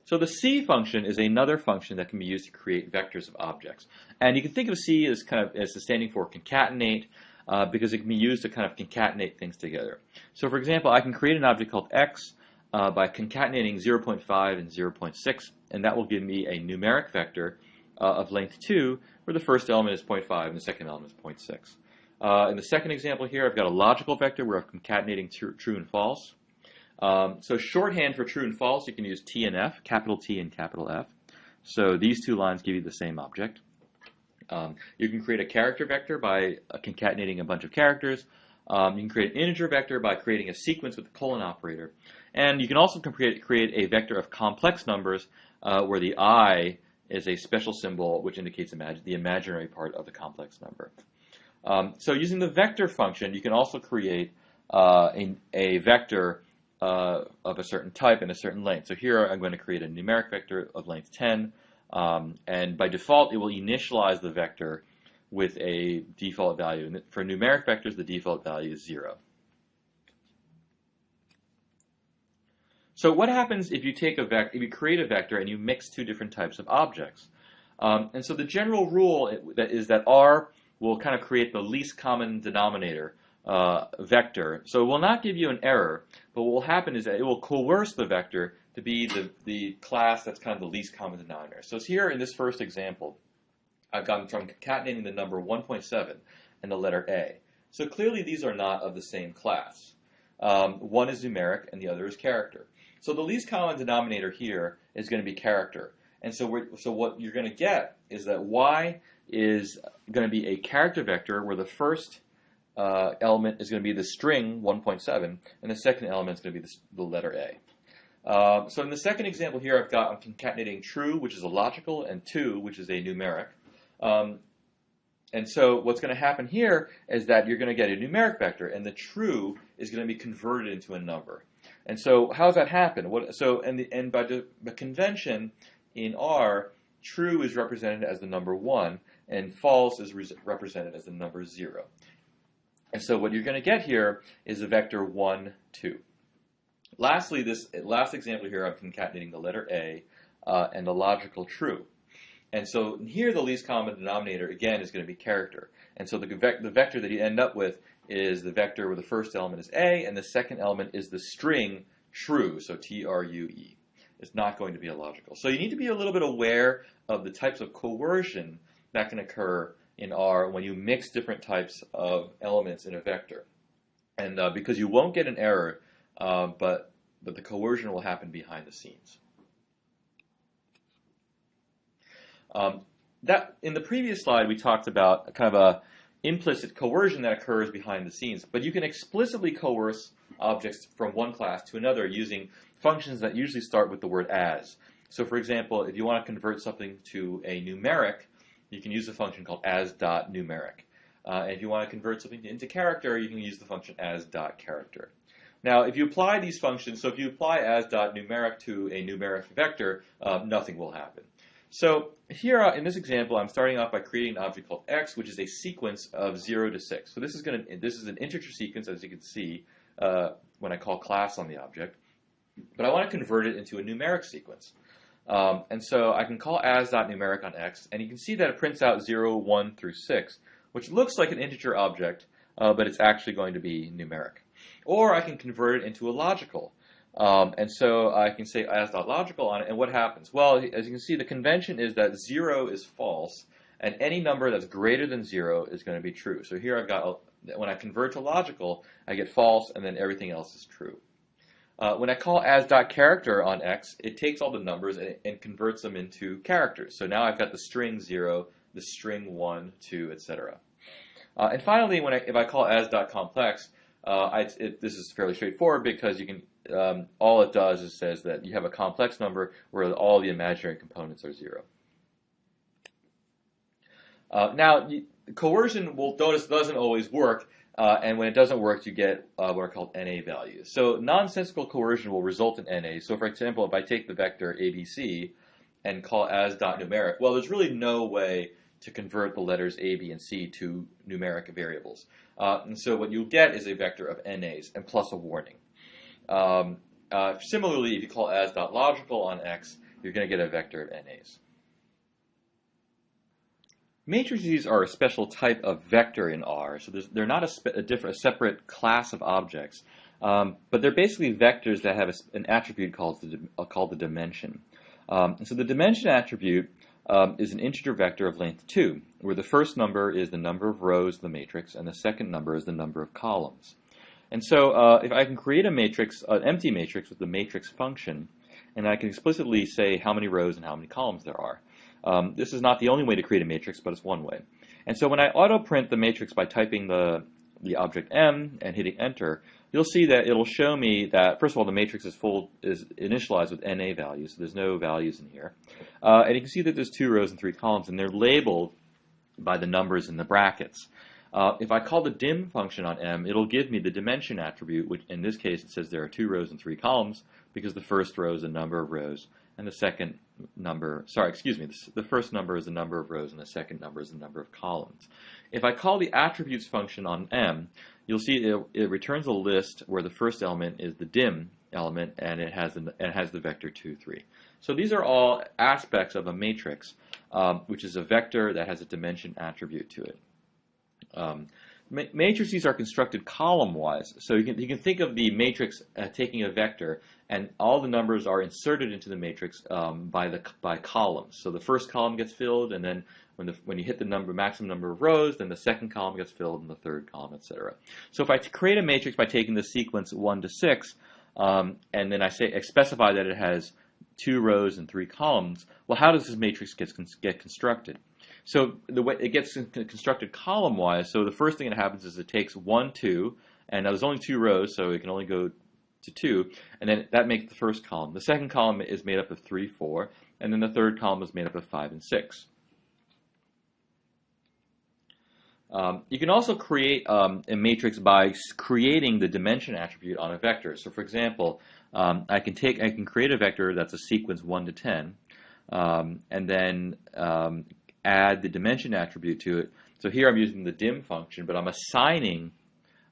So the C function is another function that can be used to create vectors of objects. And you can think of C as standing for concatenate, because it can be used to kind of concatenate things together. So for example, I can create an object called x by concatenating 0.5 and 0.6, and that will give me a numeric vector of length 2, where the first element is 0.5 and the second element is 0.6. In the second example here, I've got a logical vector where I'm concatenating true and false. So shorthand for true and false, you can use T and F, capital T and capital F. So these two lines give you the same object. You can create a character vector by concatenating a bunch of characters. You can create an integer vector by creating a sequence with the colon operator. And you can also create a vector of complex numbers where the I is a special symbol which indicates the imaginary part of the complex number. So using the vector function, you can also create a vector of a certain type and a certain length. So here I'm going to create a numeric vector of length 10, and by default it will initialize the vector with a default value. And for numeric vectors, the default value is 0. So what happens if you take if you create a vector and you mix two different types of objects? And so the general rule is that R will kind of create the least common denominator vector. So it will not give you an error, but what will happen is that it will coerce the vector to be the class that's kind of the least common denominator. So here in this first example, I've gone from concatenating the number 1.7 and the letter A. So clearly these are not of the same class. One is numeric and the other is character. So the least common denominator here is going to be character. And so what you're going to get is that Y is going to be a character vector where the first element is going to be the string 1.7 and the second element is going to be the letter A. So in the second example here, I'm concatenating true, which is a logical, and 2, which is a numeric. And so what's going to happen here is that you're going to get a numeric vector, and the true is going to be converted into a number. And so how does that happen? And by the convention in R, true is represented as the number 1, and false is represented as the number 0. And so what you're going to get here is a vector 1, 2. Lastly, this last example here, I'm concatenating the letter A and the logical true. And so here the least common denominator, again, is going to be character. And so the vector that you end up with is the vector where the first element is A and the second element is the string true, so T-R-U-E. It's not going to be a logical. So you need to be a little bit aware of the types of coercion that can occur in R when you mix different types of elements in a vector. And because you won't get an error, but the coercion will happen behind the scenes. In the previous slide, we talked about kind of a implicit coercion that occurs behind the scenes, but you can explicitly coerce objects from one class to another using functions that usually start with the word as. So for example, if you want to convert something to a numeric, you can use a function called as.numeric. And if you want to convert something into character, you can use the function as.character. Now, if you apply these functions, so if you apply as.numeric to a numeric vector, nothing will happen. So here in this example, I'm starting off by creating an object called x, which is a sequence of 0 to 6. So this is an integer sequence, as you can see when I call class on the object. But I want to convert it into a numeric sequence. And so I can call as.numeric on x, and you can see that it prints out 0, 1 through 6, which looks like an integer object, but it's actually going to be numeric. Or I can convert it into a logical. And so I can say as.logical on it, and what happens? Well, as you can see, the convention is that 0 is false, and any number that's greater than 0 is going to be true. So here I've got, when I convert to logical, I get false, and then everything else is true. When I call as.character on x, it takes all the numbers and converts them into characters. So now I've got the string 0, the string 1, 2, etc. And finally, if I call as.complex, this is fairly straightforward because you can all it does is says that you have a complex number where all the imaginary components are 0. Now, coercion, notice, doesn't always work, and when it doesn't work, you get what are called NA values. So nonsensical coercion will result in NA. So for example, if I take the vector ABC and call as.numeric, well, there's really no way to convert the letters A, B, and C to numeric variables. And so what you'll get is a vector of NAs and plus a warning. Similarly, if you call as.logical on x, you're going to get a vector of NAs. Matrices are a special type of vector in R, so they're not a separate class of objects, but they're basically vectors that have an attribute called the dimension. So the dimension attribute is an integer vector of length 2, where the first number is the number of rows of the matrix, and the second number is the number of columns. And so if I can create a matrix, an empty matrix with the matrix function, and I can explicitly say how many rows and how many columns there are. This is not the only way to create a matrix, but it's one way. And so when I auto-print the matrix by typing the object M and hitting enter, you'll see that it'll show me that, first of all, the matrix is initialized with NA values, so there's no values in here. And you can see that there's 2 rows and 3 columns, and they're labeled by the numbers in the brackets. If I call the dim function on M, it'll give me the dimension attribute, which in this case it says there are 2 rows and 3 columns, because the first row is the number of rows, and the second number, the first number is the number of rows, and the second number is the number of columns. If I call the attributes function on M, you'll see it returns a list where the first element is the dim element, and it has the vector 2, 3. So these are all aspects of a matrix, which is a vector that has a dimension attribute to it. Matrices are constructed column-wise, so you can think of the matrix taking a vector, and all the numbers are inserted into the matrix by columns. So the first column gets filled, and then when you hit the maximum number of rows, then the second column gets filled, and the third column, etc. So if I create a matrix by taking the sequence 1 to 6, and then I specify that it has 2 rows and 3 columns, well, how does this matrix get constructed? So the way it gets constructed column-wise, so the first thing that happens is it takes 1, 2, and now there's only 2 rows, so it can only go to 2, and then that makes the first column. The second column is made up of 3, 4, and then the third column is made up of 5 and 6. You can also create a matrix by creating the dimension attribute on a vector. So for example, I can create a vector that's a sequence 1 to 10, and then add the dimension attribute to it. So here I'm using the dim function, but I'm assigning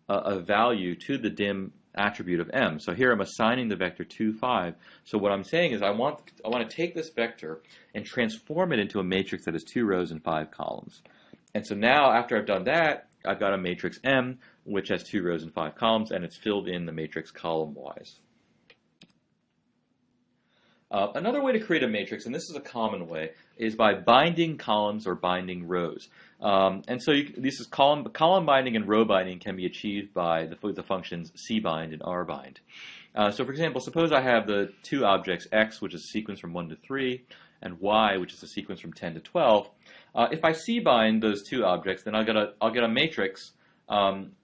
a value to the dim attribute of M. So here I'm assigning the vector 2, 5. So what I'm saying is I want to take this vector and transform it into a matrix that has 2 rows and 5 columns. And so now, after I've done that, I've got a matrix M, which has 2 rows and 5 columns, and it's filled in the matrix column-wise. Another way to create a matrix, and this is a common way, is by binding columns or binding rows. And so this is column binding and row binding can be achieved by the functions cbind and rbind. So for example, suppose I have the 2 objects, x, which is a sequence from 1 to 3, and y, which is a sequence from 10 to 12. If I cbind those 2 objects, then I'll get a matrix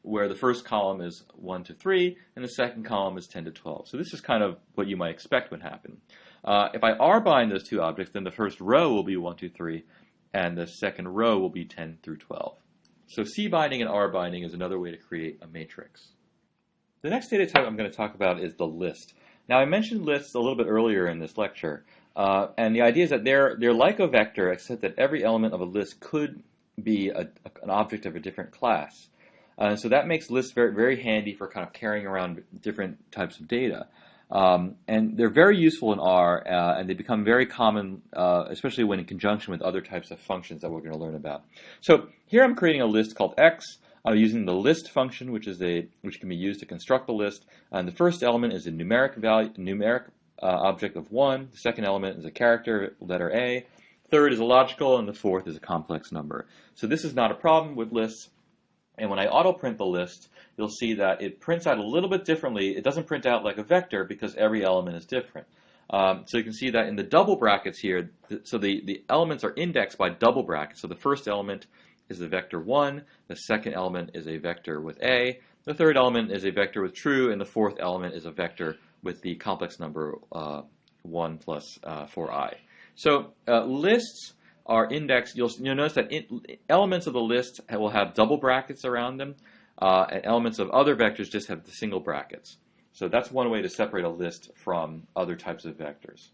where the first column is 1 to 3, and the second column is 10 to 12. So this is kind of what you might expect would happen. If I rbind those 2 objects, then the first row will be 1, 2, 3, and the second row will be 10 through 12. So cbinding and rbinding is another way to create a matrix. The next data type I'm going to talk about is the list. Now I mentioned lists a little bit earlier in this lecture, and the idea is that they're like a vector, except that every element of a list could be an object of a different class. So that makes lists very, very handy for kind of carrying around different types of data. And they're very useful in R, and they become very common, especially when in conjunction with other types of functions that we're going to learn about. So here I'm creating a list called X, using the list function, which can be used to construct the list. And the first element is a numeric object of 1. The second element is a character, letter A. Third is a logical, and the fourth is a complex number. So this is not a problem with lists. And when I auto-print the list, you'll see that it prints out a little bit differently. It doesn't print out like a vector because every element is different. So you can see that in the double brackets here, so the elements are indexed by double brackets. So the first element is the vector 1, the second element is a vector with A, the third element is a vector with true, and the fourth element is a vector with the complex number 1 plus 4i. So lists are indexed. You'll notice that elements of the list will have double brackets around them, and elements of other vectors just have the single brackets. So that's one way to separate a list from other types of vectors.